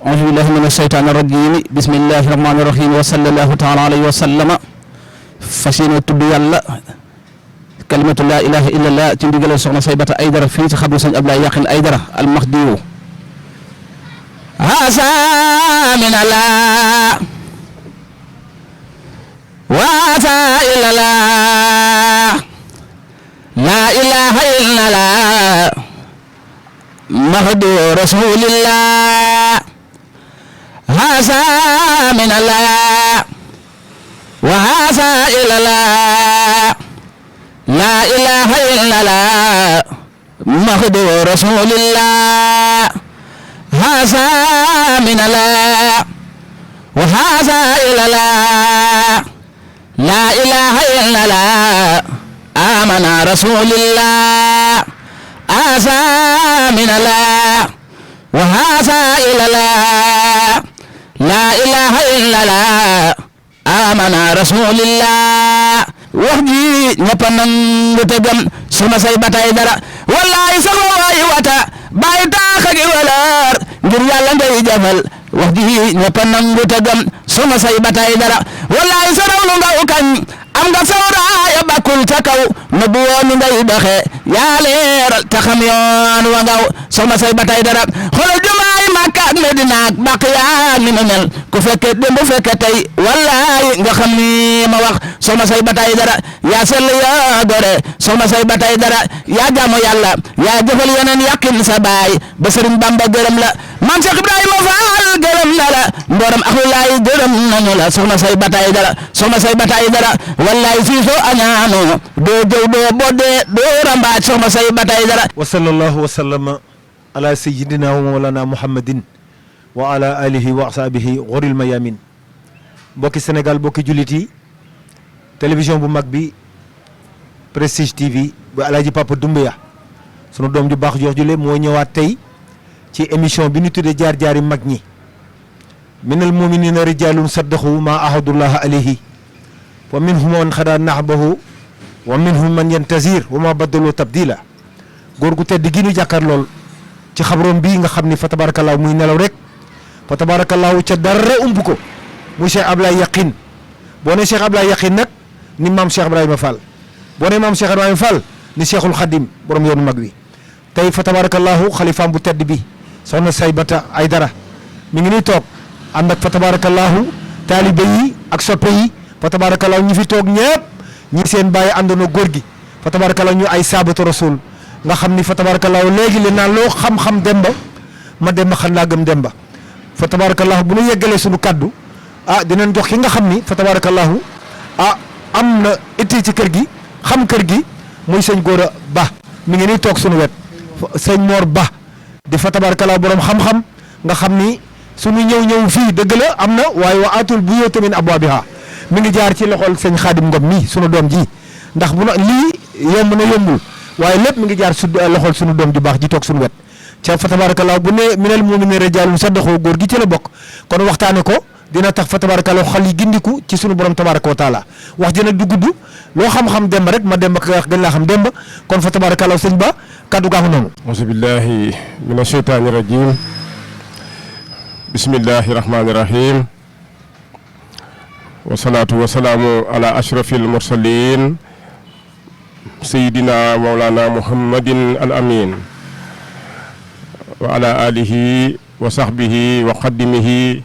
أعوذ بالله من الشيطان الرجيم بسم الله الرحمن الرحيم وصلى الله تعالى عليه وسلم فسينا tudd Yàlla kalimatu laa ilaaha illallah ci ndigal soxna Saybata Aydara fii ci xabru sëñ Ablaye Yaqin Aydara al-Mahdiyu haasa min Allah waasa illallah laa ilaaha illallah mahdu rasulillah haasa min Allah waasa illallah laa ilaaha illallah mahdu rasulillah haasa min Allah waasa illallah laa ilaaha illallah amana rasulillah haasa min Allah waasa illallah laa ilaaha illallah amana rasulillah wax ji ñëpp a nangu te gëm soxna Saybata Aydara wallahi sax waay wata bàyyi taax ak walaar ngir Yàlla ngay jafal wax ji ñëpp a nangu te gëm soxna Saybata Aydara wallahi sa raw lu ngaw kañ am nga sawraaya bakkul ca kaw nu bu woon ngay doxe yaa leeral te xam yoon wa ngaw soxna Saybata Aydara xoolal jumaay Makka ak Medina ak Baqiya ni mu mel ku fekke démb fekke tey wallahi nga xam ni ma wax soxna Saybata Aydara yaa sell yaa gore soxna Saybata Aydara yaa jaamu Yàlla yaa jëfal yeneen yàqin sa baay ba Sëriñ Bamba gërëm la Maam Cheikh Ibrahima Fall gërëm na la mboram axlulaay gërëm nañu la soxna Saybata Aydara soxna Saybata Aydara wallahi fii soo añaano doo jëw doo bodde doo rambaaj soxna Saybata Aydara wa sallallahu wa sallama ala sayyidina wa mawlana muhammadin wa ala alihi wa ashabihi ghuril mayamin mbokki Sénégal mbokki jullit yi télévision bu mag bi Prestige TV bu Alaaji Papa Doumbia sunu doom ju baax jox jule moo ñëwaat tey ci émission bi ñu tuddee jaar-jaari mag ñi minal muminina rijalun saddaqu ma ahadullah alayhi wa minhum man xada nahbahu wa minhum man yantazir wa ma baddalu tabdila góor gu tedd gi ñu jàkkaar lool ci xabroom bii nga xam ni fa tabarakallahu muy nelaw rek fa tabarakallahu ca dara umb ko muy Cheikh Ablaye Yaqin boo ne Cheikh Ablaye Yaqin nag ni maam Cheikh Ibrahima Fall boo ne maam Cheikh Ibrahima Fall ni Cheikhul Khadim borom yoonu mag wi tey fa tabarakallahu xalifaam bu tedd bi soxna Saybata Aydara mi ngi nii toog ànd ak fa tabarakallahu taalibe yi ak soppe yi fa tabarakallahu ñi fi toog ñëpp ñi seen bàyyi àndoona góor gi fa tabarakallahu ñu ay saabatu rasul nga xam ni fa tabarakallahu léegi li naan loo xam-xam demba ma demba xam laa gëm demba fa tabarakallahu bu ñu yeggalee suñu kaddu dinañ jox ki nga xam ni fa tabarakallahu am na itti ci kër gi xam kër gi muy sëñ Gora Ba mi ngi nii toog suñu wet sëñ Mor Ba di fa tabarakallahu borom xam-xam nga xam ni suñu ñëw fii dëgg la am na waaye wa atul bu yoo tamit abwaabiha mi ngi jaar ci loxol sëñ Xaadim Ngom mi sunu doom ji ndax bu lii yomb na yombul waaye lépp mi ngi jaar su loxol sunu doom ju baax ji toog sunu wet ca fa tabarakallahu bu ne minal mu'minina rijaalun saddaqu góor gi ci la bokk kon waxtaane ko dina tax fa tabarakallahu xol yi gindiku ci sunu borom tabaraka wa taala wax ji nag du gudd loo xam-xam demba rek ma demba ka wax gën laa xam demba kon fa tabarakallahu sëñ Ba kaddu gaa ngi noonu. auzu billahi mina shaytaani rajim bismillahi rahmaani rahim wasalaatu wasalaamu ala ashrafil mursalin sayidina mawlana muhammadin al amin wa ala alihi wa sahbihi wa qaddimihi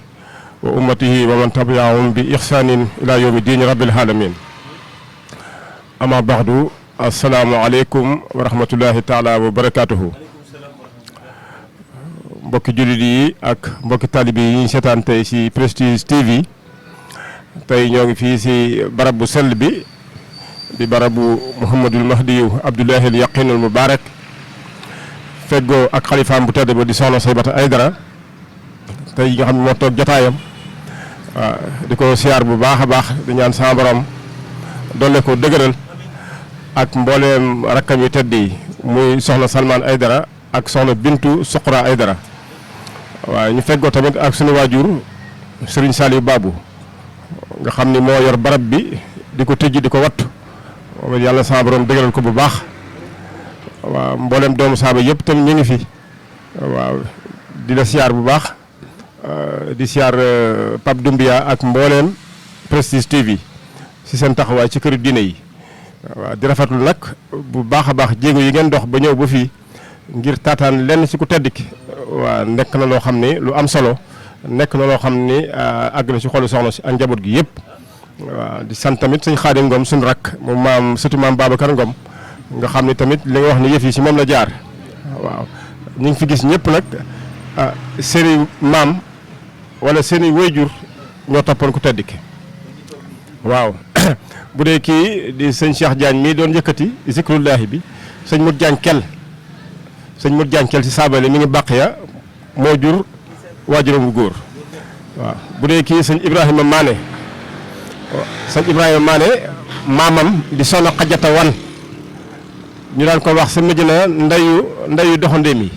wa ummatihi wa man tabiahum bi ihsanin ila yawmi dini rabbil alamin ama baxdu assalaamu aleykum wa rahmatullahi taala wa barakatuhu mbokki jullit yi ak mbokki talibi yi ñu seetaan tey si Prestige TV tey ñoo ngi fii si barab bu sell bi di barabu Mouhamadul Mahdiyu Abdullahi al Yaqinul Mubarak feggoo ak xalifaam bu tedd ba di soxna Saybata Aydara tey nga xam ne moo toog jotaayam waaw di ko siyaar bu baax a baax di ñaan sama borom doole ko dëgëral ak mbooleem rakkam yu tedd yi muy soxna Salman Aydara ak soxna Bintu Suqra Aydara waaw ñu feggoo tamit ak suñu waajur Serigne Saliou Babou nga xam ni moo yor barab bi di ko tëjji di ko wattu moom it yàlla sama borom dëgëral ko bu baax waaw mboolem doomu saaba yëpp tamit ñu ngi fi waaw di la siyaar bu baax di siyaar Pape Doumbia ak mbooleem Prestige TV si seen taxawaay ci këru diine yi waaw di rafetlu nag bu baax a baax jéego yi ngeen dox ba ñëw ba fii ngir taataan lenn ci ku tedd ki waaw nekk na loo xam ni lu am solo nekk na loo xam ni àgg na ci xolu soxna si ak njaboot gi yëpp waaw di sant tamit sëñ Xaadim Ngom suñu rakk moom maam surtout maam Babacar Ngom nga xam ni tamit li nga wax ni yëf yi si moom la jaar waaw ñu ngi fi gis ñëpp nag seeni maam wala seeni wéyjur ñoo toppoon ku tedd ki waaw bu dee kii di sëñ Cheikh Diagne mii doon yëkkati zikrullahi bi sëñ Mut Diagne Kel sëñ Mut Diagne Kel si saabale mi ngi bàq ya moo jur waajuram bu góor waaw bu dee kii sëñ Ibrahima Mané sëñ Ibrahima Mané maamam di soxna Xajata Wan ñu daan ko wax sa Medina ndeyu doxandéem yi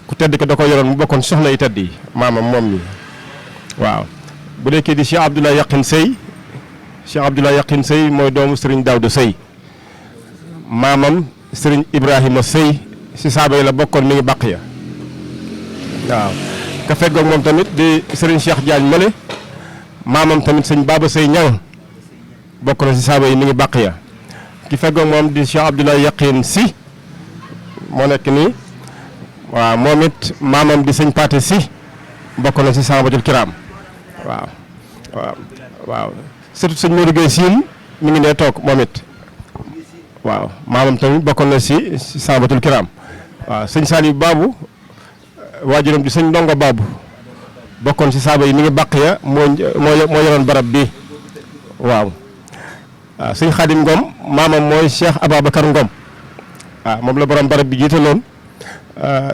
ku tedd ko da ko yoroon mu bokkoon soxna yi tedd yi maamam moom mi waaw bu dee kii di Cheikh Abdoulaye Yaqin Sey Cheikh Abdoulaye Yaqin Sey mooy doomu Serigne Daouda Sey maamam Serigne Ibrahima Sey si saaba yi la bokkoon mi ngi bàq ya waaw ka feggoog moom tamit di Serigne Cheikh Diagne Male maamam tamit sëñ Baba Sey Ñang bokk na si saaba yi mi ngi bàq ya ki feggoog moom di Cheikh Abdoulaye Yaqin Si moo nekk nii waaw moom it maamam di sëñ Paate Si bokk na si sahabatul kiram waaw waaw waaw surtout sëñ Modou Gueye Siin mi ngi nee toog moom it waaw maamam tamit bokkoon na si sahabatul kiram waaw sëñ Saliou Babou waajuram di sëñ Ndongo Babou bokkoon si saaba yi mi ngi bàq ya moo yoroon barab bi waaw waaw sëñ Xaadim Ngom maamam mooy Cheikh Ababacar Ngom waaw moom la borom barab bi jiitaloon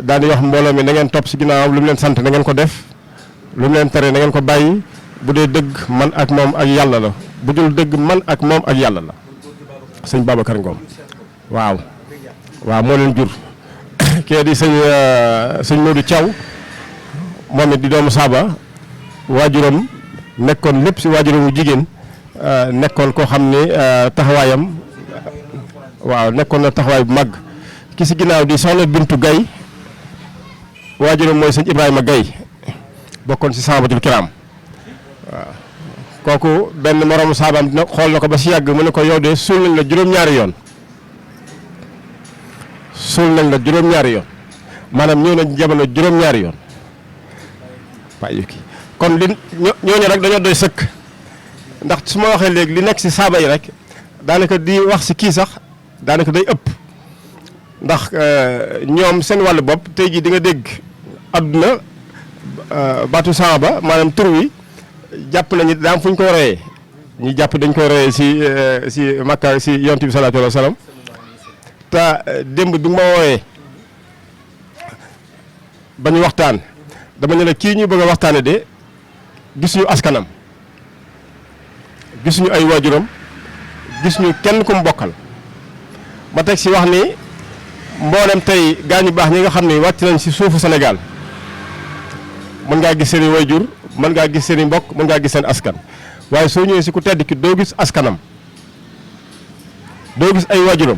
daal di wax mbooloo mi na ngeen topp si ginnaawam lu mu leen sant na ngeen ko def lu mu leen tere na ngeen ko bàyyi bu dee dëgg man ak moom ak yàlla la bu dul dëgg man ak moom ak yàlla la sëñ Babacar Ngom waaw waaw moo leen jur kee di sëñ Modou Thiaw moom it di doomu saaba waajuram nekkoon lépp si waajuramu jigéen nekkoon koo xam ni taxawaayam waaw nekkoon na taxawaay bu mag ki si ginnaaw di soxna Bintu Gaye waajuram mooy sëñ Ibrahima Gaye bokkoon si sahabatul kiram waaw kooku benn moroomu saabaam dina xool na ko ba si yàgg mu ne ko yow de suul nañ la juróom-ñaari yoon maanaam ñëw nañ jamono juróom-ñaari yoon waaye kii kon li ñooñu rek dañoo doy sëkk ndax su ma waxee léegi li nekk si saaba yi rek daanaka di wax si kii sax daanaka day ëpp ndax ñoom seen wàllu bopp tey jii di nga dégg àdduna baatu saaba maanaam tur wi jàpp nañu daam fu ñu ko royee ñu jàpp dañ koy royee si Makka si yonent bi salaatu alayhi wa salaam te démb bi nga ma wooyee ba ñu waxtaan dama ne la kii ñu bëgg a waxtaane de gis ñu askanam gis ñu ay waajuram gis ñu kenn ku mu bokkal ma teg si wax ni mboolem tey gaa ñu baax ñi nga xam ne wàcc nañ si suufu Sénégal mën ngaa gis seen i waajur mën ngaa gis seen i mbokk mën ngaa gis seen askan waaye soo ñëwee si ku tedd ki doo gis askanam doo gis ay waajuram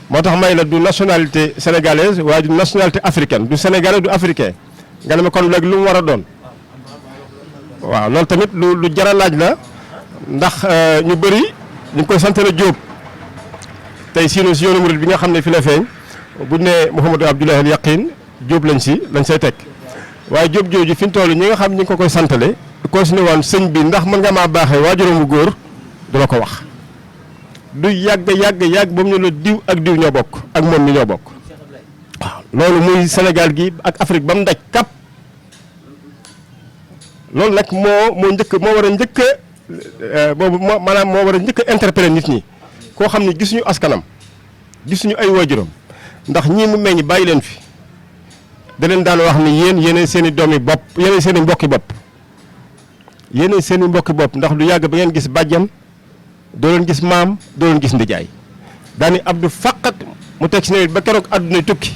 moo tax may la du nationalité sénégalaise waaye du nationalité africaine du sénégalais du africain nga ne ma kon léegi lu mu war a doon waaw loolu tamit lu jar a laaj la ndax ñu bëri ñu ngi koy sant la Diop tey siinu si yoonu murid bi nga xam ne fi la feeñ buñ ne Mouhamadou Abdoulaye Al Yaqin Diop lañ say teg waaye Diop jooju fi ñu toll ñi nga xam ñi ngi ko koy santale continué woon sëñ bi ndax mën nga maa baaxee waajuram bu góor du la ko wax du yàgg ba mu ñu la diw ak diw ñoo bokk ak moom mi ñoo bokk waaw loolu muy Sénégal gi ak Afrique ba mu daj kap loolu nag moo war a njëkk boobu maanaam moo war a njëkk a interpeller nit ñi koo xam ne gisuñu askanam gisuñu ay waajuram ndax ñii mu meññ bàyyi leen fi da leen daan wax ni yéenay seen i doomi bopp yéenay seen i mbokki bopp yéenay seen i mbokki bopp ndax du yàgg ba ngeen gis bàjjan doo leen gis maam doo leen gis ndijaay daani Abdou faqat mu teg si ne ba keroog àdduna tukki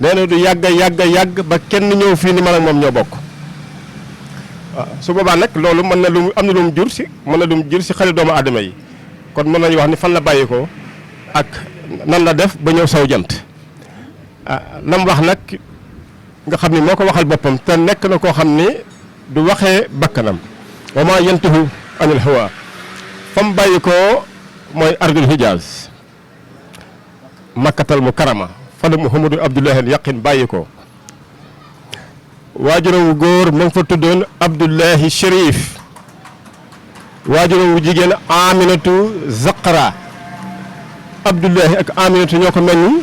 nee na du yàgg ba kenn ñëw fii ni man ak moom ñoo bokk waaw su boobaa nag loolu mën na lu am na lu mu jur si xale doomu aadama yi kon mën nañu wax ni fan la bàyyi ko ak nan la def ba ñëw saw jant lam wax nag nga xam ni moo ko waxal boppam te nekk na koo xam ni du waxee bakkanam wa maa yantihu anil hawa fam bàyyi ko mooy ardul Hijaaz makkatal mukarrama fa la Muhammadu Abdullahi al Yaqin bàyyi ko waajuram wu góor ma ngi fa tuddoon Abdullahi Sharif waajuram wu jigéen Aminatu Zaqra Abdullahi ak Aminatu ñoo ko meññ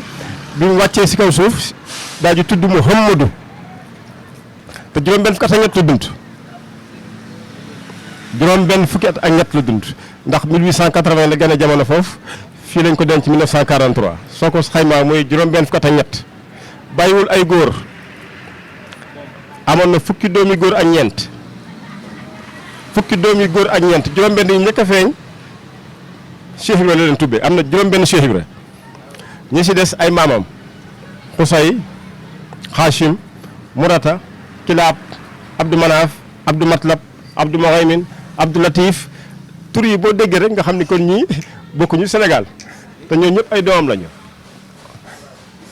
bi mu wàccee si kaw suuf daa ji tudd Muhammadu te juróom-benn fukki at ak ñett la dund juróom-benn fukki at ak ñett la dund ndax 1880 la gën a jamono foofu fii lañ ko denc 1943 soo ko xaymaa mooy juróom-benn fukki at ak ñett bàyyiwul ay góor amoon na fukki doomi góor ak ñeent fukki doomi góor ak ñeent juróom-benn yi njëkk a feeñ Cheikh Ibra la leen tubbee am na juróom-benn Cheikh Ibra ñi si des ay maamam Xusay Xaachim Murata Kilaab Abdou Manaaf Abdou Matlab Abdou Muhaymin Abdou Latif tur yi boo déggee rek nga xam ni kon ñii bokkuñu Sénégal te ñoo ñëpp ay doomam lañu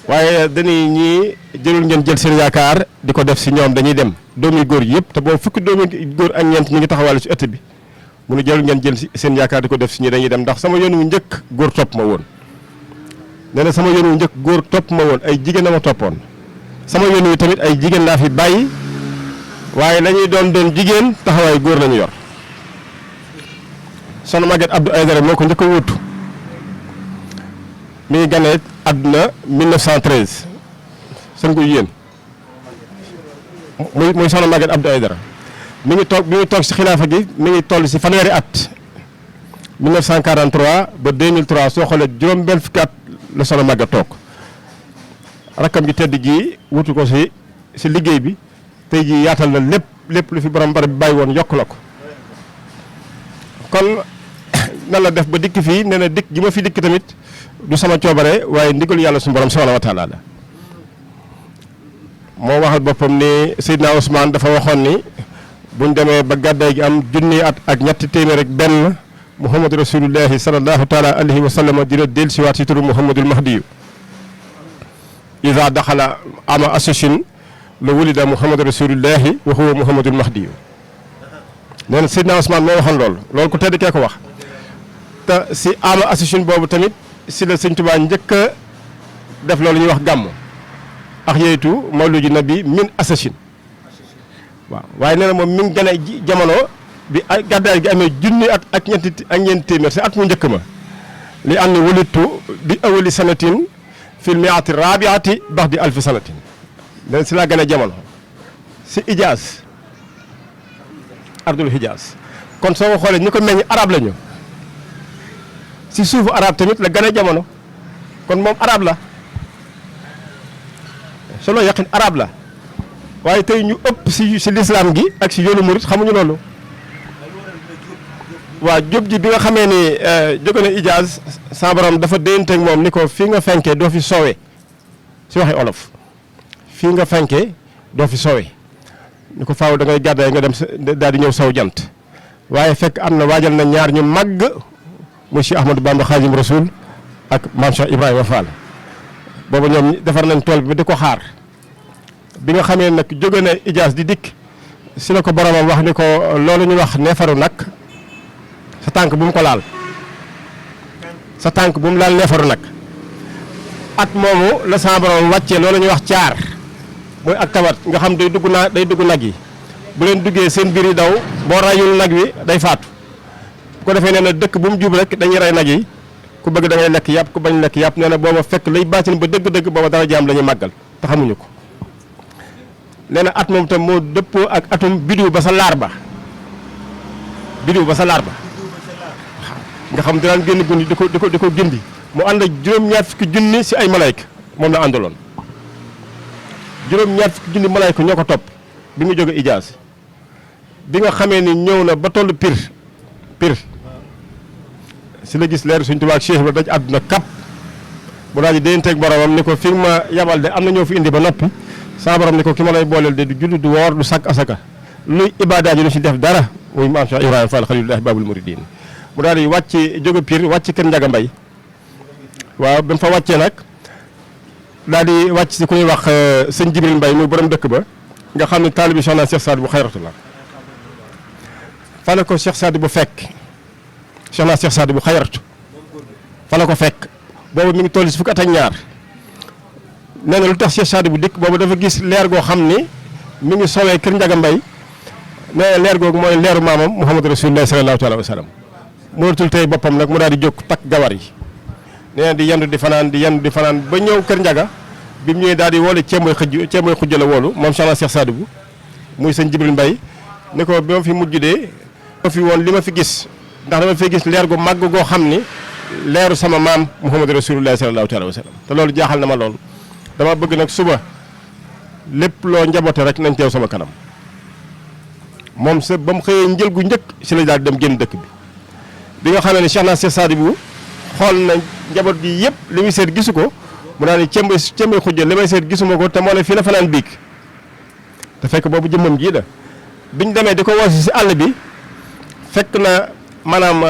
waaye dañuy ñii jëlul ngeen jël seen yaakaar di ko def si ñoom dañuy dem doomi góor yëpp te boobu fukki doomi góor ak ñeent ñu ngi taxawal si ëtt bi mu ne jëlul ngeen jël seen yaakaar di ko def si ñi dañuy dem ndax sama yoon wu njëkk góor topp ma woon nee na sama yoon wu njëkk góor topp ma woon ay jigéen a ma toppoon sama yoon wi tamit ay jigéen laa fi bàyyi waaye la ñuy doon jigéen taxawaay góor lañu yor soxna Maguette Abdou Aïdara moo ko njëkk a wuutu mi ngi ganee àdduna 1913 sëngu yéen muy soxna Maguette Abdou Aïdara mi ngi toog si xilaafa gi mi ngi toll si fanweeri at 1943 ba 2003 soo xoolee juróom-benn fukki at la soxna Maguette toog rakkam ji tedd ji wutu ko si liggéey bi tey ji yaatal na lépp lu fi borom barab bi bàyyi woon yokk la ko kon nan la def ba dikk fii nee na dikk gi ma fi dikk tamit du sama coobare waaye ndigalu yàlla suñu borom subhanahu wa taala la moo waxal boppam ni Seydina Ousmane dafa waxoon ni buñ demee ba gàddaay gi am junni at ak ñetti téeméer rek benn Muhammadu rasulullahi sallallahu taala alayhi wa sallam dina del siwaat si turu Muhammadul Mahdiyu ida daxala ama asashin la wulida Muhammadu rasulullahi wa huwa Muhammadul Mahdiyu nee na Seydina Ousmane moo waxoon loolu ku tedd kee ko wax te si ama asashin boobu tamit si la Sëñ Tuubaa njëkk a def loolu ñuy wax gàmm ak yeytu mawluji nabi min asashin waaw waaye nee na moom mi ngi gën a jamono bi ay gàddaay gi amee junni at ak ñeenti téeméer si at mu njëkk ma li am ni wulitu bi awali sanatin fil miati rabiati bax di alfi sanatin leen si laa gën a jamono si Hijaaz ardul Hijaaz kon soo ko xoolee ñu ko meññ arab lañu si suufu arab tamit la gën a jamono kon moom arab la solo yaqin arab la waaye tey ñu ëpp si lislaam gi ak si yoonu murit xamuñu loolu waa jóg ji bi nga xamee ni jóge na Hijaaz sa borom dafa déyanteeg moom ni ko fii nga fenkee doo fi soowee si waxi olof fii nga fenkee doo fi soowee ni ko faaw da ngay gàddaay nga dem daal di ñëw saw jant waaye fekk am na waajal na ñaar ñu màgg muy Cheikh Ahmadou Bamba Khadim Rasoul ak Maam Cheikh Ibrahima Fall booba ñoom defar nañ tool bi ba di ko xaar bi nga xamee nag jóge na Hijaaz di dikk si la ko boromam wax ni ko loolu ñu wax neefaru nag sa tànk bu mu ko laal sa tànk bu mu laal neefaru nag at moomu la sa borom wàccee loolu ñuy wax caar mooy ak tawat nga xam day dugg nag yi bu leen duggee seen biir yi daw boo rayul nag wi day faatu bu ko defee nee na dëkk bu mu jub rek dañuy rey nag yi ku bëgg da ngay lekk yàpp ku bañ lekk yàpp nee na booba fekk lay baatin ba dëgg-dëgg booba dara jaam la ñuy màggal te xamuñu ko nee na at moom tam moo dëppoo ak atum bidiw ba sa laar ba nga xam dinaan génn guddi di ko gindi mu ànd ak juróom-ñaar fukki junni si ay malayka moom la àndaloon juróom-ñaar fukki junni malayka ñoo ko topp bi mu jóge Hijaaz bi nga xamee ni ñëw na ba toll pir si la gis leer Sëñ Tuubaa ak Cheikh Ibra daj àdduna kap mu daal di déyanteeg boromam ni ko fi ma yabal de am na ñoo fi indi ba noppi saa borom ni ko ki ma lay booleel de du julli du woor du sàkk asaka luy ibaadaat yi du si def dara muy Maam Cheikh Ibrahima Fall Xalilullahi Baabul Muridiin mu daal di wàcc jóge Pire wàcc kër Njaga Mbay waaw ba mu fa wàccee nag daal di wàcc si ku ñuy wax sëñ Jibril Mbay muy borom dëkk ba nga xam ne taalibi Cheikh naa Cheikh Saad bu xayratu la fa la ko Cheikh Saad bu fekk Cheikh naa Cheikh Saad bu xayratu fa la ko fekk boobu mi ngi toll si fukki at ak ñaar nee na lu tax Cheikh Saad bu dikk boobu dafa gis leer goo xam ni mi ngi sowee kër Njaga Mbay nee na leer googu mooy leeru maamam Muhammadu Rasulullah sallallahu alayhi wa sallam mënatul tey boppam nag mu daal di jóg takk gawar yi nee na di yendu di fanaan ba ñëw kër Njaga bi mu ñëwee daal di woole ceeboy xujj la woolu moom Cheikh naa Cheikh Saad bu muy sëñ Jibril Mbay ni ko bi ma fi mujj de ma fi woon li ma fi gis ndax dama fi gis leer gu màgg goo xam ni leeru sama maam Muhammadu Rasulullah sallallahu alayhi wa sallam te loolu jaaxal na ma lool dama bëgg nag suba lépp loo njaboote rek nañ teew sama kanam moom sa ba mu xëyee njël gu njëkk si la daal dem génn dëkk bi nga xamee ne Cheikh naa Cheikh Saad bu xool na njaboot gi yëpp li muy seet gisu ko mu daal di cembe xujja li may seet gisuma ko te moo ne fii la fanaan biig te fekk boobu jëmmam jii la biñ demee di ko woosi si àll bi fekk na maanaam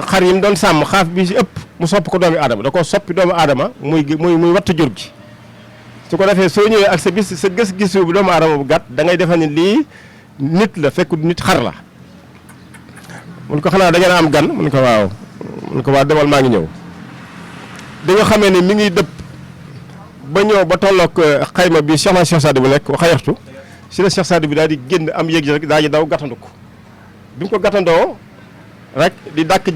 xar yi mu doon sàmm xaaf bi si ëpp mu sopp ko doomi aadama da koo soppi doomu aadama muy wattu jur gi su ko defee soo ñëwee ak sa gis-gisu bu doomu aadama bu gàtt da ngay defe ni lii nit la fekk nit xar la mun ko xanaa da ngeen am gan mun ko waaw mun ko waa demal maa ngi ñëw di nga xamee ni mi ngi dëpp ba ñëw ba tolloog xayma bi Cheikh naa Cheikh Saad bu nekk xayartu si la Cheikh Saad bi daal di génn am yéeg rek daal di daw gàttandu ko bi mu ko gàttandoo rek di dàkk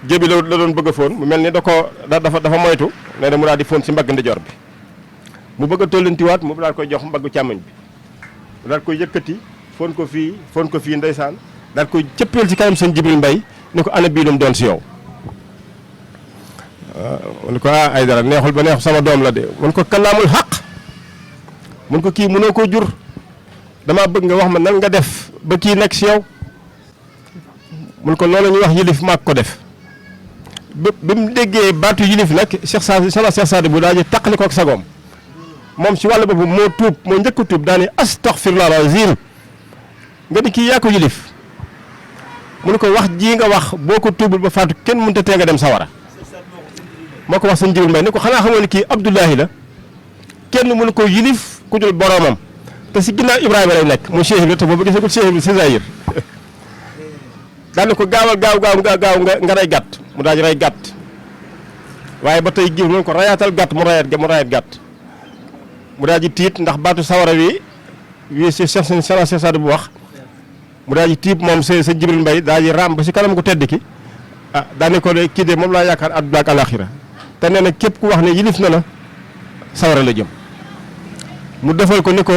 jëbi la doon bëgg a fóon mu mel ni dafa moytu nee na mu daal di fóon si mbagg ndijoor bi mu bëgg a tollantiwaat mu daal koy jox mbaggu càmmoñ bi mu daal koy yëkkati fóon ko fii ndeysaan daal koy cëppeel ci kanam sëñ Jibril Mbay ni ko ana bii lu mu doon si yow mun ko ay dara neexul ba neexul sama doom la de mun ko kalaamul xaq mun ko kii mënoo koo jur dama bëgg nga wax ma nan nga def ba kii nekk si yow mun ko loolu ñuy wax yilif maag ko def bi mu déggee baatu yilif nag Cheikh Saad bu daal di taqali ko ak sagoom moom si wàllu boobu moo tuub moo njëkk a tuub daal di astaghfirullah lazim nga ni kii yaa ko yilif mun ko wax ji nga wax boo ko tuubul ba faatu kenn mënut a tee nga dem sawara moo ko wax sëñ Jibril Mbay ni ko xanaa xamoon ni kii Abdullahi la kenn mënu ko yilif ku dul boroomam te si ginnaaw Ibrahima lay nekk mu Cheikh Ibra te boobu gisagul Cheikh Ibra si Zahir daal ni ko gaaw nga rey gàtt mu daal di rey gàtt waaye ba tey giir mu ko rayaatal gàtt mu rayat gàtt mu daal di tiit ndax baatu sawara wi si Cheikh Saad bu wax mu daal di tiib moom sa Jibril Mbay daal di raam ba si kanam ko tedd ki daal ne ko de kii de moom laa yaakaar àdduna ak alaxira te nee na képp ku wax ne yilif na la sawara la jëm mu defal ko ni ko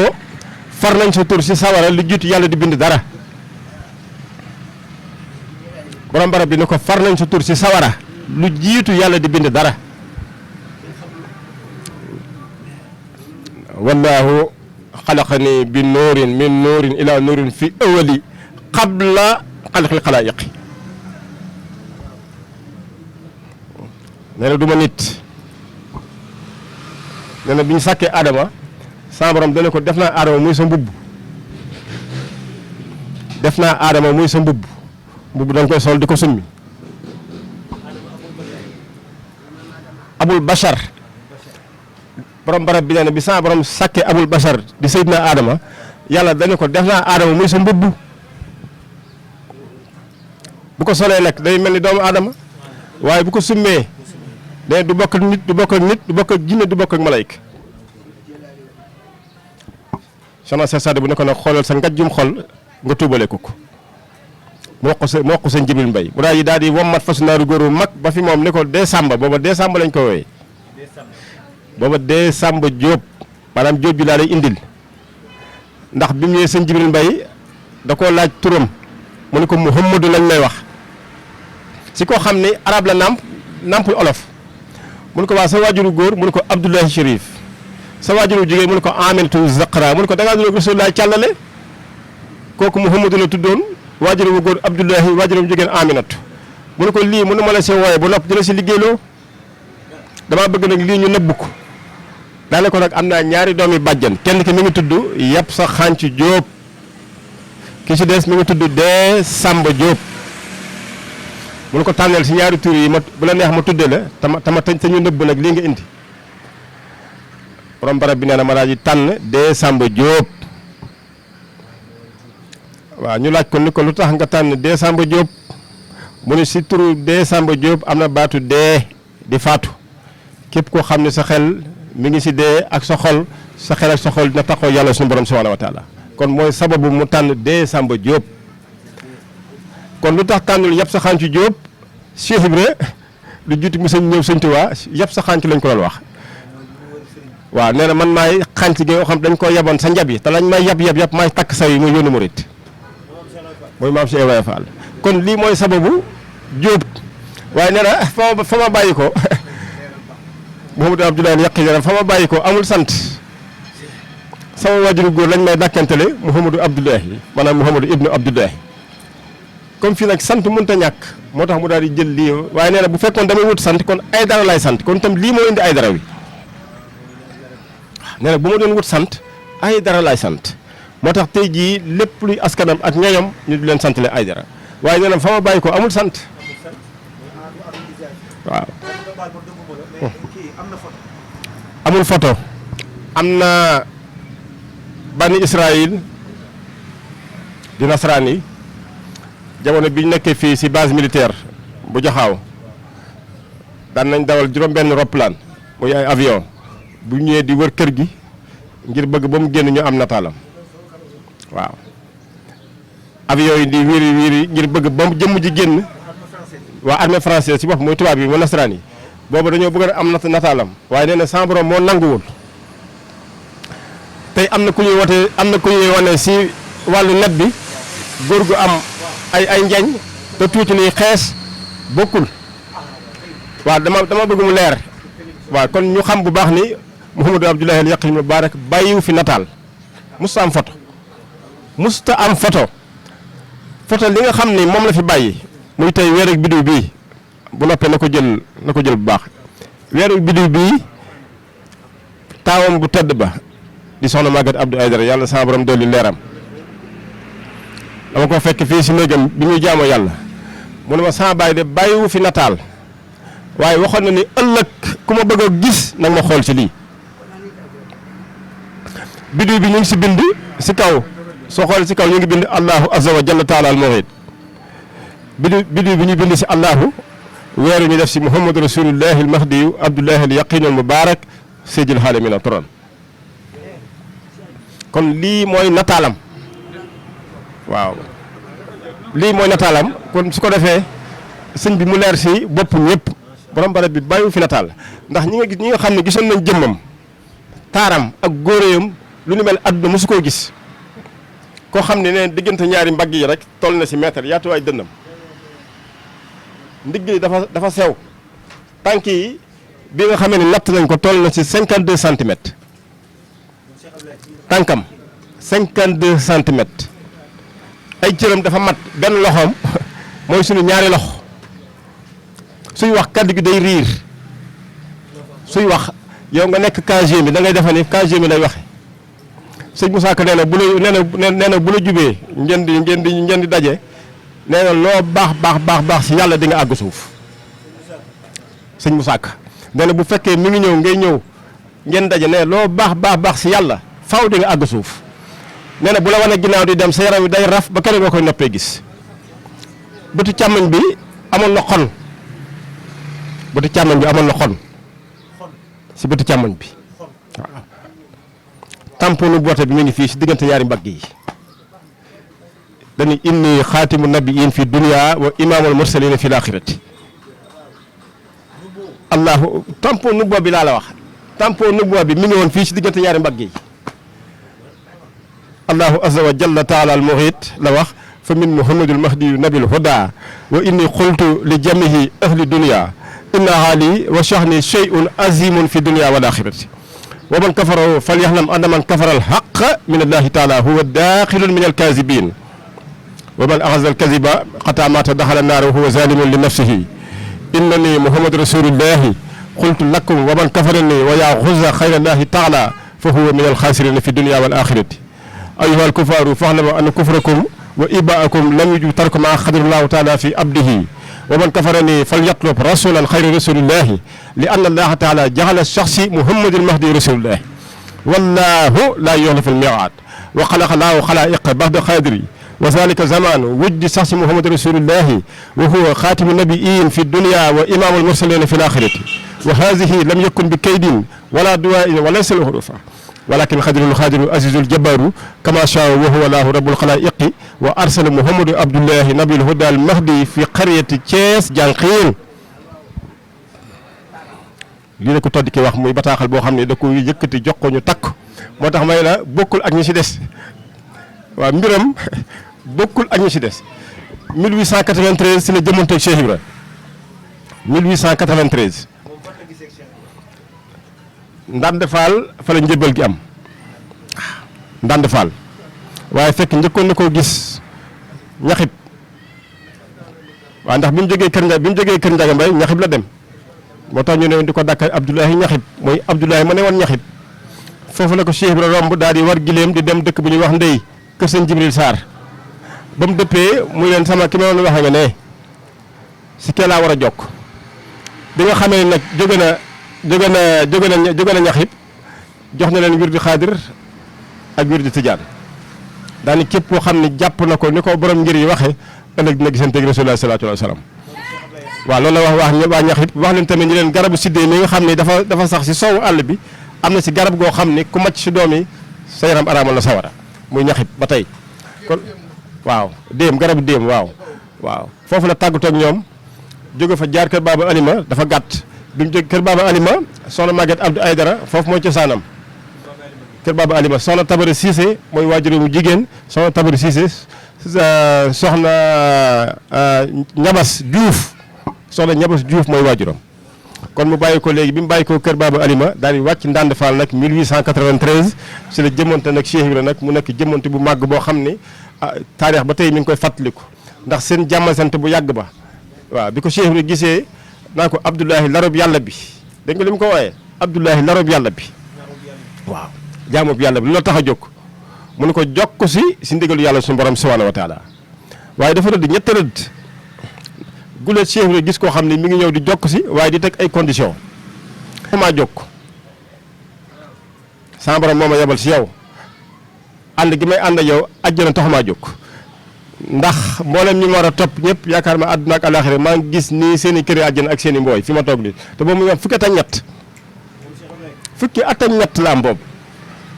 far nañ sa tur si sawara lu jiitu yàlla di bind dara borom barab bi ni ko far nañ sa tur si sawara lu jiitu yàlla di bind dara wallahu xalaqani bi nuurin min nuurin ila nuurin fi awali qabla xalqil xalaayiqi nee na du ma nit nee na bi ñu sàkkee Adama sama borom dana ko def naa Adama muy sa mbubb mbubb da nga koy sol di ko summi abul bashar borom barab bi nee na bi sama borom sàkkee abul bashar di Seydina Adama yàlla dana ko def naa Adama muy sa mbubb bu ko solee nag day mel ni doomu Adama waaye bu ko summee de du bokk ak nit du bokk ak jinne du bokk ak malayka Cheikh naa Cheikh Saad bu ne ko nag xoolal sa ngajjum xol nga tuubale ko moo ko sëñ Jibril Mbay mu daal di wommat fasu naaru góoru mag ba fi moom ne ko dee sàmba booba dee sàmba lañ ko wooyee booba dee sàmba jóob maanaam jóob bi laa lay indil ndax bi mu ñëwee sëñ Jibril Mbay da koo laaj turam mu ne ko Muhammadu lañ may wax si koo xam ni arab la nàmpul olof mu ne ko waa sa waajuru góor mu ne ko Abdullahi Chérif sa waajuru jigéen mu ne ko Aminatu Zaqra mu ne ko da ngaa doon Rasulullah càllale kooku Muhammadu la tuddoon waajuru bu góor Abdullahi waajuru bu jigéen Aminatu mu ne ko lii mënu ma la si wooye bu nopp di la si liggéeyloo damaa bëgg nag lii ñu nëbb ko daane ko nag am naa ñaari doomi bàjjan kenn ki mi ngi tudd yàpp sa xànc Jóob ki si des mi ngi tudd dee Samba Jóob mu ne ko tànneel si ñaari tur yi bu la neex ma tuddee la tama te ñu nëbb nag lii nga indi borom barab bi nee na ma daal di tànn dee Samba Diop waaw ñu laaj ko ni ko lu tax nga tànn dee Samba Diop mu ne si turu dee Samba Diop am na baatu dee di faatu képp koo xam ne sa xel mi ngi si dee ak sa xol sa xel ak sa xol dina taxaw yàlla suñu borom subhanahu wa taala kon mooy sababu mu tànn dee Samba Diop kon lu tax tànnul yàpp sa xàncu Diop Cheikh Ibra lu juuti mu sëñ ñëw sëñ Tuubaa yàpp sa xàncu lañ ko doon wax waaw nee na man maay xànc gi nga xam dañ koo yaboon sa njab yi te lañ may yab maay takk saw yi muy yónni murit mooy maam Cheikh Ibrahima Fall kon lii mooy sababu Diop waaye nee na fa ma bàyyi ko Mouhamadou Abdoulaye yàq yaram fa ma bàyyi ko amul sant sama waajuru góor lañ may dàkkantele Mouhamadou Abdoulaye maanaam Mouhamadou Ibnu Abdoulaye comme fii nag sant mënut a ñàkk moo tax mu daal di jël lii waaye nee na bu fekkoon damay wut sant kon ay dara lay sant kon tam lii moo indi ay dara wi nee na bu ma doon wut sant ay dara lay sant moo tax tey jii lépp luy askanam ak ñoñam ñu di leen santale ay dara waaye nee na fa ma bàyyi ko amul sant waaw. amul photo am na bani Israël di nasaraan yi jamono bi ñu nekkee fii si base militaire bu Jaxaaw daan nañ dawal juróom-benn roplaan muy ay avion bu ñëwee di wër kër gi ngir bëgg ba mu génn ñu am nataalam waaw avion yi di wiiri wiiri ngir bëgg ba mu jëmm ji génn waa armée française si bopp mooy tubaab yi mooy nasaraan yi boobu dañoo bëgg a am nataalam waaye nee na sama borom moo nanguwul tey am na ku ñuy wote am na ku ñuy wane si wàllu net bi góor gu am ay njañ te tuuti nii xees bokkul waaw dama bëgg mu leer waaw kon ñu xam bu baax ni Mouhamadou Abdoulaye al Yaqin Mubarak bàyyiwu fi nataal musta am photo musta am photo li nga xam ni moom la fi bàyyi muy tey weer ak biddiw bii bu noppee na ko jël bu baax weer ak biddiw bii taawam bu tedd ba di soxna Maguette Abdou Aïdara yàlla sama borom dolli leeram dama ko fekk fii si néegam bi muy jaamoo yàlla mu ne ma sama baay de bàyyiwu fi nataal waaye waxoon na ni ëllëg ku ma bëgg a gis nag ma xool si lii biddiw bi ñu ngi si bind si kaw soo xool si kaw ñu ngi bind allahu azza wa jalla taala al muhit biddiw bi ñu bind si allahu weeru ñu def si muhammadu rasulullahi al mahdiyu abdullahi al yaqin al mubarak seydil xaalimina turan kon lii mooy nataalam waaw lii mooy nataalam kon su ko defee sëñ bi mu leer si bopp ñëpp borom barab bi bàyyiwu fi nataal ndax ñi nga xam ne gisoon nañ jëmmam taaram ak góoréyam lu ni mel àdduna mosu koo gis koo xam ne neen diggante ñaari mbagg yi rek toll na si mètre yaatuwaay dënnam ndigg yi dafa sew tànk yi bi nga xamee ne natt nañ ko toll na si 52 centimètres tànkam 52 centimètres ay cëram dafa mat benn loxoom mooy suñu ñaari loxo suy wax kaddu gi day riir suy wax yow nga nekk casier mi da ngay defe ni casier mi lay waxe sëñ Moussa Ka nee na bu la jubee ngeen di daje nee na loo baax si yàlla di nga àgg suuf sëñ Moussa Ka nee na bu fekkee mi ngi ñëw ngay ñëw ngeen daje nee loo baax si yàlla faaw di nga àgg suuf nee na bu la wane ginnaaw di dem sa yaram wi day raf ba keneen nga koy noppee gis bëtu càmmoñ bi amoon na xon bëtu càmmoñ bi amoon na xon si bëtu càmmoñ bi waaw tamponu boote bi mu ngi fii si diggante ñaari mbagg yi dañuy inni xaatimu nabiyin fi dunya wa imaamul mursalina fi laaxirati allahu tampon nubuwa bi laa la wax tampon nubuwa bi mi ngi woon fii si diggante ñaari mbagg yi allahu azza wa jalla taala al muhit la wax fa min muhammadul mahdiyu nabil huda wa inni qultu li jamihi ahli dunya inna haali wa shahni shay'un azimun fi dunya wal akhirati wa man kafarahu falyaxlam anna man kafara al haqq min allahi taala huwa daxilun min al kazibin wa man axaza al kaziba xata mata daxala naar wa huwa zalimun li nafsihi innani muhammadu rasulullahi qultu lakum wa man kafarani wa yaxuza xayra allahi taala fa huwa min al xasirina fi dunya wal akhirati أيها الكفار فاعلموا أن كفركم وإباءكم لم يجب ترك ما قدر الله تعالى في عبده ومن كفرني فليطلب رسولا خير رسول الله لأن الله تعالى جعل الشخص محمد المهدي رسول الله wallahu laa yuxlifu l-mii'aad wa xalaqa laahu xalaa'iqa ba'da qaadiri wa zaalika zamaanu wujdi sax si Muhammad rasulillahi wa huwa xaatimu nabiyyiin fi dunya wa imaamul mursaliin fi l-aaxirati wa haadihi lam yakun bi kaydin wala duwaa'in wa laysa lahu rufa walakin xadirul xadiru azizul jabaru kama shaa wa huwa laahu rabbul xalaa'iqi wa arsala Muhammadu Abdullahi nabil huda al mahdi fi qaryati Thiès jànqiin lii la ko todd ki wax muy bataaxal boo xam ne da ko yëkkati jox ko ñu takk moo tax may la bokkul ak ñi ci des waaw mbiram bokkul ak ñi ci des 1893 si la jëmanteeg Cheikh Ibra 1893 Ndande Fall fa la njëbbal gi am Ndande Fall waaye fekk njëkkoon na koo gis ñaxib waaw ndax bi mu jógee kër Ndiaga Mbaye ñaxib la dem moo tax ñu ne di ko dàkka Abdoulahi ñaxib mooy Abdoulahi ma ne woon ñaxib foofu la ko Cheikh Ibra romb daal di war gileem di dem dëkk bu ñuy wax Ndey kër sëñ Jibril Sarr ba mu dëppee muy leen sama ki ma doon waxee nga ne si kee laa war a jokk bi nga xamee nag jóge na ñaxib jox na leen wirdu xaadir ak wirdu tijaan daani képp koo xam ne jàpp na ko ni ko borom ngir yi waxee ëllëg dina gisanteeg Rasulullah salaatu wa salaam waaw loolu la wax waa ñaxib wax leen tamit ñu leen garabu siddee mi nga xam ne dafa sax si soowu àll bi am na si garab goo xam ne ku macc si doom yi sa yaram araamal la sawara muy ñaxib ba tey kon waaw garabu déem waaw foofu la tàggatoo ak ñoom jóge fa jaar kër Baba Alima dafa gàtt bi mu jóg kër Baba Alima soxna Maguette Abdou Aydara foofu mooy cosaanam kër Baba Alima soxna Tabara Cissé mooy waajuru mu jigéen soxna Tabara Cissé soxna Ñabas Diouf soxna Ñabas Diouf mooy waajuram kon mu bàyyi ko léegi bi mu bàyyi ko kër Baba Alima daal di wàcc Ndande Fall nag 1893 si la jëmante nag Cheikh Ibra nag mu nekk jëmante bu màgg boo xam ni taarix ba tey mi ngi koy fàttaliku ndax seen jàmmasante bu yàgg ba waaw bi ko Cheikh Ibra gisee naa ko Abdoulahi larob yàlla bi dégg nga li mu ko wooyee Abdoulahi larob yàlla bi waaw jaamub yàlla bi loolu tax a jóg mu ne ko jokk si ndigalu yàlla suñu borom subhanahu wa taala waaye dafa rëdd ñett rëdd gulee Cheikh Ibra gis koo xam ne mi ngi ñëw di jokk si waaye di teg ay condition maa jokk sama borom moo ma yebal si yow ànd gi may ànd ak yow àjjana taxumaa jóg ndax mboolem ñi ma war a topp ñëpp yaakaar ma àdduna ak alaxira maa ngi gis nii seen i këri àjjana ak seen i mbooy fi ma toog nii te boobu mu am fukki at ak ñett la am boobu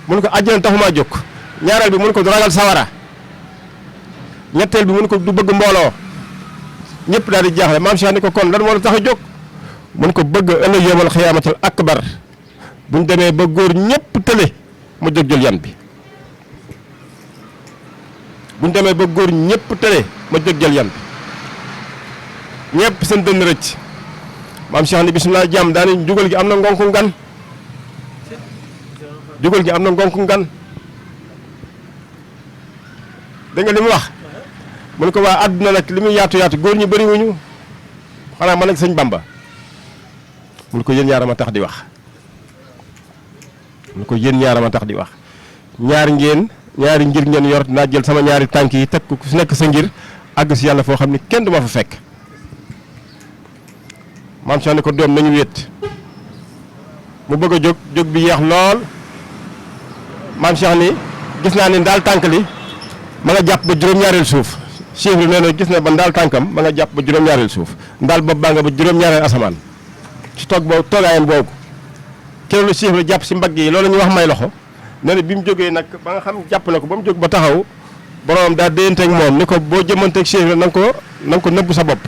mun ko àjjana taxumaa jóg ñaareel bi mun ko du ragal sawara ñetteel bi mun ko du bëgg mbooloo ñëpp daal di jaaxle maam Cheikh ni ko kon lan moo la tax a jóg mun ko bëgg ëllëg yawmal xiyaamatul akbar buñ demee ba góor ñëpp tële mu jóg jël yan bi buñ demee ba góor ñëpp tële ma jóg jël yan bi ñëpp seen dënn rëcc maam Cheikh ni bisimilah jàmm daani jugal gi am na ngonku ngan jugal gi am na ngonku ngan dégg nga li mu wax mu ne ko waa àdduna nag li muy yaatu yaatu góor ñi bëri wuñu xanaa man ak sëñ Bamba mu ne ko yéen ñaar ma tax di wax mu ne ko yéen ñaar ma tax di wax ñaari ngir ngeen yor naa jël sama ñaari tànk yi teg ko su nekk sa ngir àgg si yàlla foo xam ne kenn du ma fa fekk maam Cheikh ne ko doom nañu wéet mu bëgg a jóg bi yeex lool maam Cheikh ni gis naa ni daal tànk li ma nga jàpp ba juróom-ñaareel suuf Cheikh bi nee na gis na ba ndaal tànkam ma nga jàpp ba juróom-ñaareel suuf ndaal bopp baa nga ba juróom-ñaareel asamaan ci toogaayam boobu keroog Cheikh bi jàpp si mbagg yi loolu la ñuy wax may loxo nee na bi mu jógee nag ba nga xam jàpp na ko ba mu jóg ba taxaw boromam daa déyanteeg moom ni ko boo jëmanteeg Cheikh bi na nga ko nëbbu sa bopp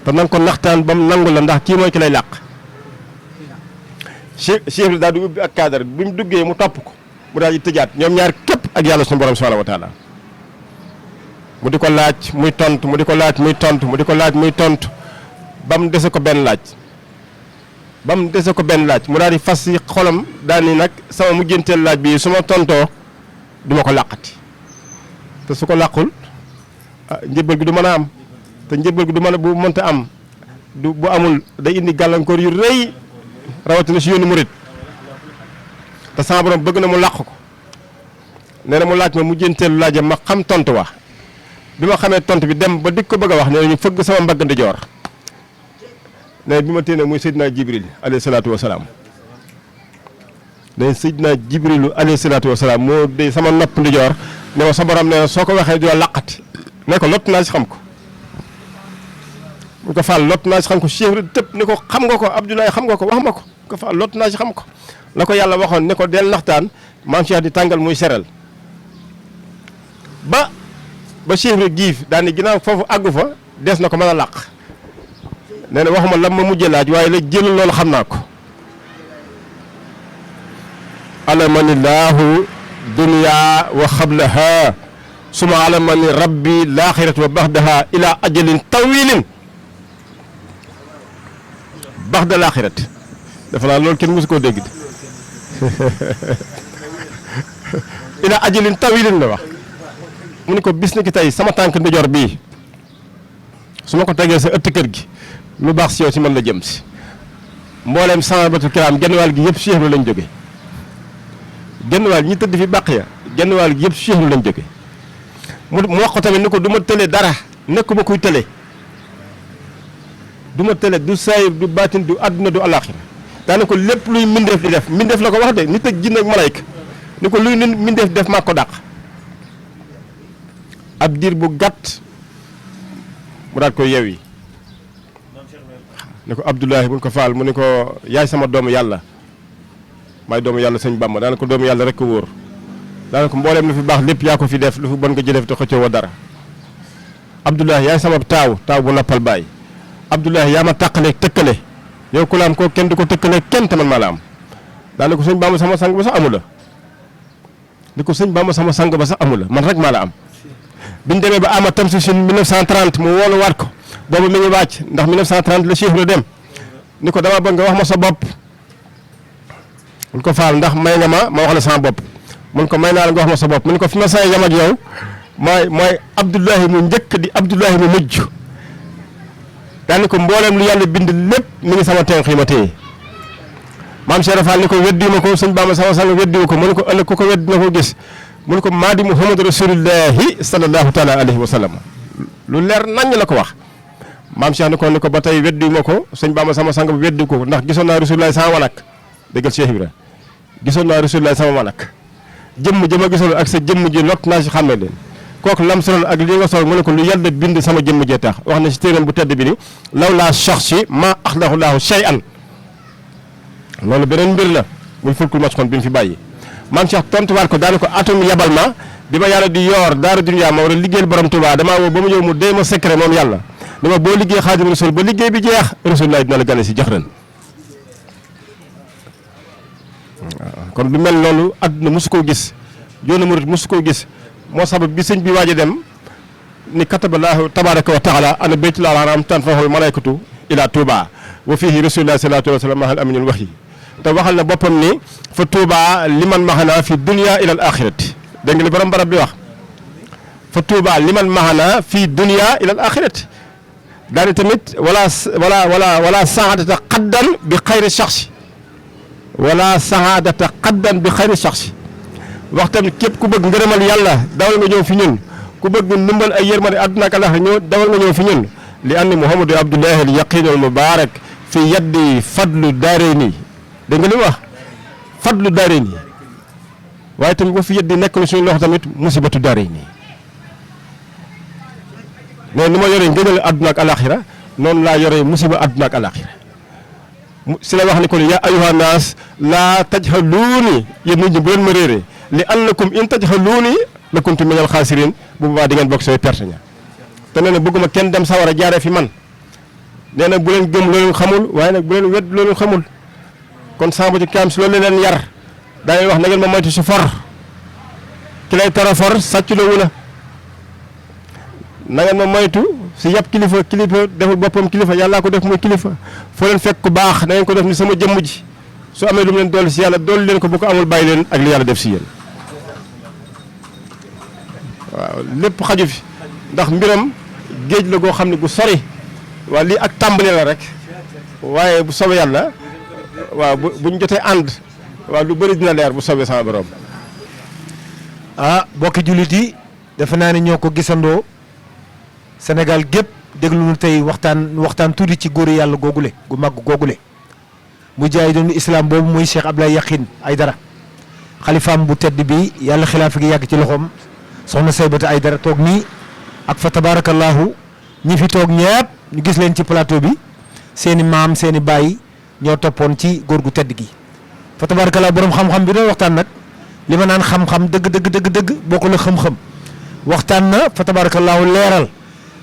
te na nga ko naxtaan ba mu nangu la ndax kii mooy ki lay làq Cheikh bi daal di ubbi ak cadre bi mu duggee mu topp ko mu daal di tëjaat ñoom ñaar képp ak yàlla suñu borom subhanahu wa taala mu di ko laaj muy tontu mu di ko laaj muy tontu mu di ko laaj muy tontu ba mu dese ko benn laaj mu daal di fas si xolam daal ni nag sama mujjanteel laaj bi su ma tontoo du ma ko làqati te su ko làqul njëbbal gi du mën a am te njëbbal gi du mën a bu mënta am bu amul day indi gàllankoor yu rëy rawatina si yoonu murit te sama borom bëgg na mu làq ko nee na mu laaj ma mujjanteelu laajam ma xam tontu wa bi ma xamee tontu bi dem ba dik ko bëgg a wax nee na ñu fëgg sama mbagg ndijoor nee bi ma téene muy Seydina Jibril alayhi salaatu wa salaam ne Seydina Jibrilu alayhi salaatu wasalaam moo de sama nopp ndijoor ne ma sa borom nee na soo ko waxee du la laqati ne ko lott naa si xam ko mu ko faal lott naa si xam ko Cheikh Ibra tëb ne ko xam nga ko Abdoulaye xam nga ko wax ma ko ko faal lott naa si xam ko la ko yàlla waxoon ne ko del naxtaan maam Cheikh di tàngal muy seral ba Cheikh Ibra giif daani ginnaaw foofu àggu fa des na ko mën a làq nee na waxuma lam ma mujjee laaj waaye la jël loolu xam naa ko alamanillahu dunya wa xablaha suma alamani rabbi laaxirat wa baxdaha ila ajalin tawilin baxda laaxirat dafa naa loolu kenn mosu koo dégg ila ajalin tawilin la wax mu ni ko bis ni ki tey sama tànk ndijoor bii su ma ko tegee sa ëtt kër gi lu baax si yow si man la jëm si mbooleem sahabatul kiram genn wàll gi yëpp Cheikh Ibra lañ jóge genn wàll ñi tëdd fi bàq ya genn wàll gi yëpp Cheikh Ibra lañ jóge mu wax ko tamit ni ko du ma tële dara nekkuma kuy tële du ma tële du saayir du baatin du àdduna du alaxira daana ko lépp luy mindeef di def mindeef la ko wax de nit ak jinne ak malayka ni ko luy mindeef def maa ko dàq ab diir bu gàtt mu daat koy yewi ne ko Abdoulahi mun ko faal mu ne ko yaay sama doomu yàlla maay doomu yàlla sëñ Bamba daana ko doomu yàlla rek ko wóor daana ko mbooleem lu fi baax lépp yaa ko fi def lu fi bon nga jëlee fi te xëccoo wa dara Abdoulahi yaay sama taaw bu noppal baay Abdoulahi yaa ma tàqale tëkkale yow ku la am ko kenn du ko tëkkale kenn te man maa la am daana ko sëñ Bamba sama sang ba sax amu la ni ko sëñ Bamba sama sang ba sax amu la man rek maa la am biñ demee ba ama tam si sin 1930 mu woolu waat ko boobu mi ngi wàcc ndax 1930 la Cheikh Ibra dem ni ko dama bëgg nga wax ma sa bopp mun ko faal ndax may nga ma wax la sama bopp mun ko may naa la nga wax ma sa bopp mun ko fi ma say yam ak yow mooy Abdoulahi mu njëkk di Abdoulahi mu mujj daani ko mbooleem lu yàlla bind lépp mi ngi sama tenq yi ma téye maam Cheikh Fall ni ko weddi ma ko sëñ Bamba sama sang weddi ma ko mu ne ko ëllëg ku ko weddi na ko gis mu ne ko maadi Muhammad rasulullahi sallallahu taala alayhi wa sallam lu leer naññ la ko wax maam Cheikh ni ko ba tey weddi ma ko sëñ Bamba sama sang bi weddi ko ndax gisoon naa rasulullahi sama wanak déggal Cheikh Ibra gisoon naa rasulullahi sama wanak jëmm jëma gisoon ak sa jëmm ji lot naa si xàmme leen kooku lam soloon ak li nga sol mu ne ko lu yàlla bind sama jëmm jee tax wax na si téeram bu tedd bi ni law laa shaxsi maa axlaqullahu shay'an loolu beneen mbir la muy fulkul masxoon bi mu fi bàyyi maam Cheikh tontuwaat ko daana ko atum yabal ma bi ma yàlla di yoor daara dunya ma war a liggéeyal borom Tuubaa damaa woo ba mu ñëw mu dee ma secret moom yàlla dama boo liggéey Xaadimu Rasuul ba liggéey bi jeex Rasulullah dina la gane si jox ren kon lu mel noonu àdduna mosu koo gis yoonu murit mosu koo gis moo sabab bi sëñ bi waaj a dem ni kataballahu tabaraka wa taala ana baytul haram tanfahul malaykatu ila Touba wa fihi Rasulullah sallallahu alayhi wa sallam mahal aminul wahyi te waxal na boppam ni fa Touba liman maxana fi dunia ila al axirati dégg nga li borom barab bi wax fa Touba liman maxana fi dunia ila al axirati daani tamit wala saadata qaddan bi xayri shaxsi wala saadata qaddan bi xayri shaxsi wax tamit képp ku bëgg ngërëmal yàlla dawal nga ñëw fi ñun ku bëgg ndimbal ay yërmande àdduna ak àllaxira ñëw dawal nga ñëw fi ñun li anni Muhammadu Abdullahi al yaqinul mubarak fi yaddi fadlu daarayni dégg nga li mu wax fadlu daarayni waaye tamit ba fi yaddi nekk na suñu loxo tamit musibatu daarayni mais ni ma yoree ngënal àdduna ak àllaxira noonu laa yoree musiba àdduna ak àllaxira si la wax ni ko yaa ayyuha naas laa tajhaluuni yéen nit ñi bu leen ma réeree li annakum in tajhaluuni la kuntu minal xaasiriin bu boobaa di ngeen bokk sooy perte ña te nee na bëgguma kenn dem sawar a jaaree fi man nee na bu leen gëm loolu xamul waaye nag bu leen wedd loolu xamul kon sàmm ci kaam si loolu leen yar daay wax na ngeen ma moytu si for ki lay tara for sàcc la wu na ngeen ma moytu si yàpp kilifa deful boppam kilifa yàllaa ko def muy kilifa foo leen fekk ku baax na ngeen ko def ni sama jëmm ji su amee lu mu leen dolli si yàlla dolli leen ko bu ko amul bàyyi leen ak li yàlla def si yéen waaw lépp xaju fi ndax mbiram géej la goo xam ne gu sori waaw lii ak tàmbali la rek waaye bu soobee yàlla waaw buñ jotee ànd waaw lu bëri dina leer bu soobee sama borom. bokki jullit yi defe naa ne ñoo ko gisandoo Sénégal gépp déglu nu tey waxtaan tuuti ci góori yàlla googule gu màgg googule mu jaay doon islam boobu muy Cheikh Abdoulaye Yakhine Aidara xalifaam bu tedd bi yàlla xilaafa gi yàgg ci loxoom soxna Saybata Aydara toog nii ak fa tabarakallahu ñi fi toog ñëpp ñu gis leen ci plateau bi seeni maam seeni baay ñoo toppoon ci góor gu tedd gi fa tabarakallahu borom xam-xam bi doon waxtaan nag li ma naan xam-xam dëgg bokkul ak xam-xam waxtaan na fa tabarakallahu leeral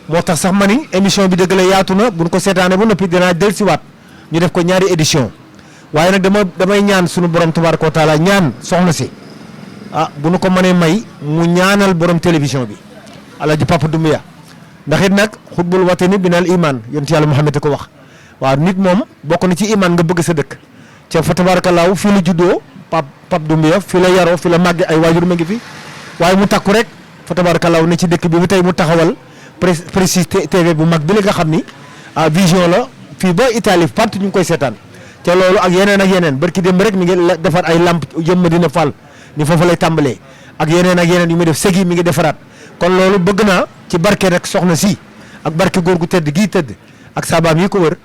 moo tax sax ma ni émission bi dëgg la yaatu na buñ ko seetaanee ba noppi dinaa dellusiwaat ñu def ko ñaari édition waaye nag damay ñaan sunu borom tabaraka wa taala ñaan soxna si bu nu ko mënee may mu ñaanal borom télévision bi Alaaji Papa Doumbia ndax it nag xutbul watani binal iman yonent yàlla Muhammad ko wax waaw nit moom bokk na ci iman nga bëgg sa dëkk ca fa tabarakallahu fii la juddoo Papa Doumbia fii la yaroo fii la màgge ay waajur ma ngi fi waaye mu takku rek fa tabarakallahu ne ci dëkk bi bu tey mu taxawal Prestige TV bu mag bi li nga xam ni vision la fii ba Italie partout ñu ngi koy seetaan ca loolu ak yeneen barki démb rek mi ngi defar ay lamp jëmm dina fal ni foofu lay tàmbalee ak yeneen yu muy def segi mi ngi defaraat kon loolu bëgg naa ci barke rek soxna si ak barke góor gu tedd gii tëdd ak saabaam yi ko wër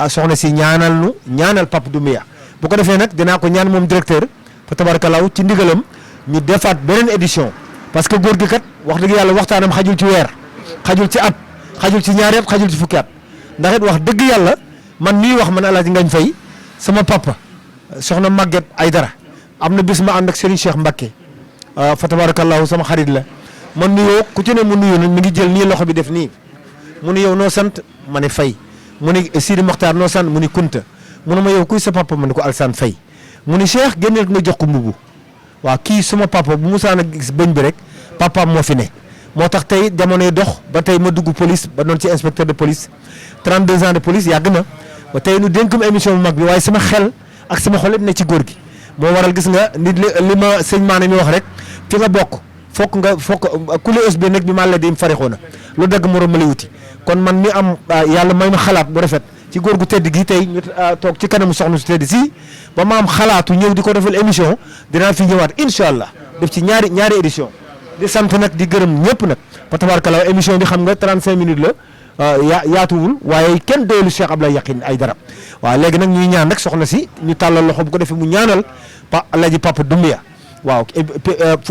soxna si ñaanal Papa Doumbia bu ko defee nag dinaa ko ñaan moom directeur fa tabarakallahu ci ndigalam ñu defaat beneen édition parce que góor gi kat wax dëgg yàlla waxtaanam xajul ci weer xajul ci at xajul ci ñaari at xajul ci fukki at ndax it wax dëgg yàlla man mii wax man Alaaji Ngagne Faye sama papa soxna Maguette Aydara am na bis ma ànd ak Serigne Cheikh Mbacké fa tabarakallahu sama xarit la man nuyoo ku ci ne mu nuyu mi ngi jël nii loxo bi def nii mu ni yow noo sant ma ne Faye mu ni Sidi Mokhtar noo sant mu ni Kunta mu ne ma yow kuy sa papa ma ne ko Alsane Faye mu ni Cheikh génneel nga jox ko mbubu waaw kii suma papa bu musaan a gis bëñ bi rek papaam moo fi ne moo tax tey jamonoy dox ba tey ma dugg police ba doon ci inspecteur de police 32 ans de police yàgg na ba tey nu dénkum émission bu mag bi waaye sama xel ak sama xol ne ci góor gi moo waral gis nga nit li ma sëñ maane mi wax rek fi nga bokk fokk ku li ës bi nag bi maa la di farixoo na lu dagg morom ma la wuti kon man mi am yàlla may ma xalaat bu rafet ci góor gu tedd gi tey ñu toog ci kanamu soxna su tedd si ba ma am xalaatu ñëw di ko defal émission dinaa fi ñëwaat incha allah def ci ñaari édition di sant nag di gërëm ñëpp nag fa tabaarkalla émission bi xam nga 35 minutes la yaatuwul waaye kenn doylu Cheikh Abdoulaye Yakhine Aidara waaw léegi nag ñuy ñaan rek soxna si ñu tàllal loxo bu ko defee mu ñaanal Alaaji Papa Doumbia waaw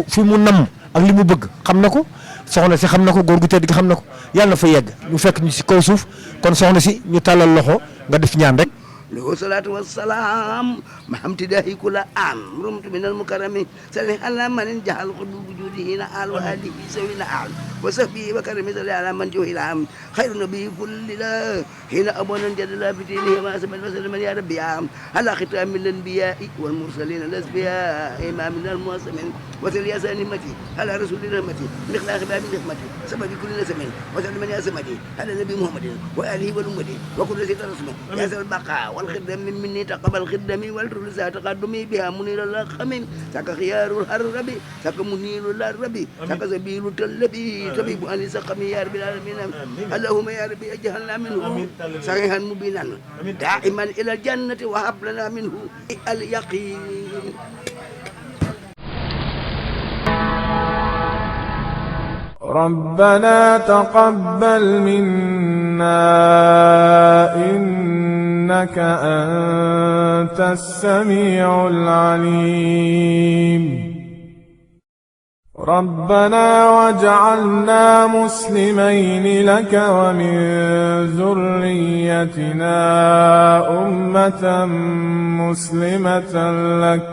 fi mu nam ak li mu bëgg xam na ko soxna si xam na ko góor gu tedd gi xam na ko yàlla na fa yegg ñu fekk ñu si kaw suuf kon soxna si ñu tàllal loxo nga def ñaan rek له صلاة والسلام محمد داهي كل آن رمت من المكرم سلم على من جعل قلب وجوده نعال وآله سوي نعال وصحبه وكرم صلى على من جوه العام خير نبي كل لا حين أبونا جد الله بدينه ما سبب وسلم يا ربي عام على ختام الأنبياء والمرسلين الأسبياء إمام المعصمين وسل يا سانمتي على رسول رحمتي مخلاق باب رحمتي سبب كل نسمين وسلم يا سمدي على نبي محمد وآله والأمة وكل سيد رسمه يا سل البقاء والخدم مني تقبل خدمي والرسالة تقدمي بها منير الله خمين سك خيار الرب سك منير الرب سك سبيل التلبي طبيب أهل سقمي يا رب العالمين اللهم يا ربي أجهلنا منه صحيحا مبينا دائما إلى الجنة وهب لنا منه اليقين ربنا تقبل منا إنك أنت السميع العليم ربنا واجعلنا مسلمين لك ومن ذريتنا أمة مسلمة لك